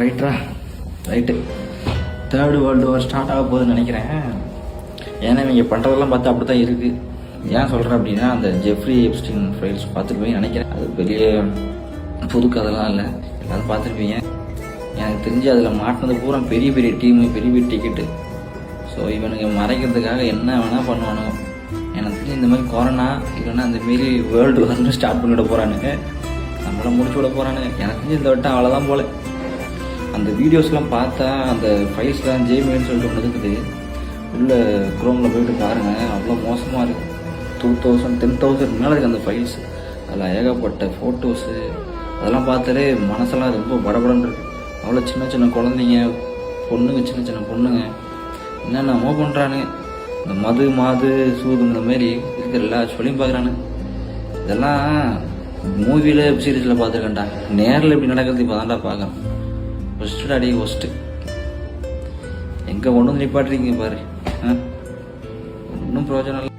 Right. Third world war start ஆக போகுதுன்னு நினைக்கிறேன். ஏன்னா இவங்க பண்ணுறதெல்லாம் பார்த்து அப்படி தான் இருக்குது. ஏன் சொல்கிறேன் அப்படின்னா, அந்த ஜெஃப்ரி எப்ஸ்டீன் ஃபைல்ஸ் பார்த்துருப்பீங்க நினைக்கிறேன். அது பெரிய புது கதைலாம் இல்லை, எல்லாரும் பார்த்துருப்பீங்க. எனக்கு தெரிஞ்சு அதில் மாட்டினது பூரா பெரிய பெரிய டீமு, பெரிய பெரிய டிக்கெட்டு. ஸோ இவனுங்க மறைக்கிறதுக்காக என்ன வேணால் பண்ணுவானுங்க. எனக்கு தெரிஞ்சு இந்த மாதிரி கொரோனா இல்லைன்னா அந்த மாரி வேர்ல்டு வார்னு ஸ்டார்ட் பண்ணிவிட போகிறானுங்க, நம்மளை முடிச்சு விட போகிறானுங்க. எனக்கு தெரிஞ்சு இந்த வட்டம் அவ்வளோதான் போல. அந்த வீடியோஸ்லாம் பார்த்தா அந்த ஃபைல்ஸ்லாம் ஜேமின்னு சொல்லிட்டு ஒன்று இருக்குது, உள்ள குரோமில் போயிட்டு பாருங்கள், அவ்வளோ மோசமாக இருக்குது. 2000 10,000 மேலே இருக்குது அந்த ஃபைல்ஸ். அதில் ஏகப்பட்ட ஃபோட்டோஸு, அதெல்லாம் பார்த்தாலே மனசெல்லாம் ரொம்ப படபடன்னு இருக்குது. அவ்வளோ சின்ன சின்ன குழந்தைங்க, பொண்ணுங்க, சின்ன சின்ன பொண்ணுங்க என்னென்னமோ பண்ணுறானுங்க. இந்த மது சூது இந்த மாதிரி இருக்கிற எல்லா சொல்லியும் பார்க்குறானுங்க. இதெல்லாம் மூவியில் வெப் சீரிஸில் பார்த்துருக்கேன்டா, நேரில் இப்படி நடக்கிறது இப்போ தான்டா பார்க்குறேன். ஃபஸ்ட்டு அடி ஃபஸ்ட்டு எங்கே கொண்டு வந்து நிப்பாட்டுறீங்க பாரு, ஒன்றும் பிரயோஜனம் இல்லை.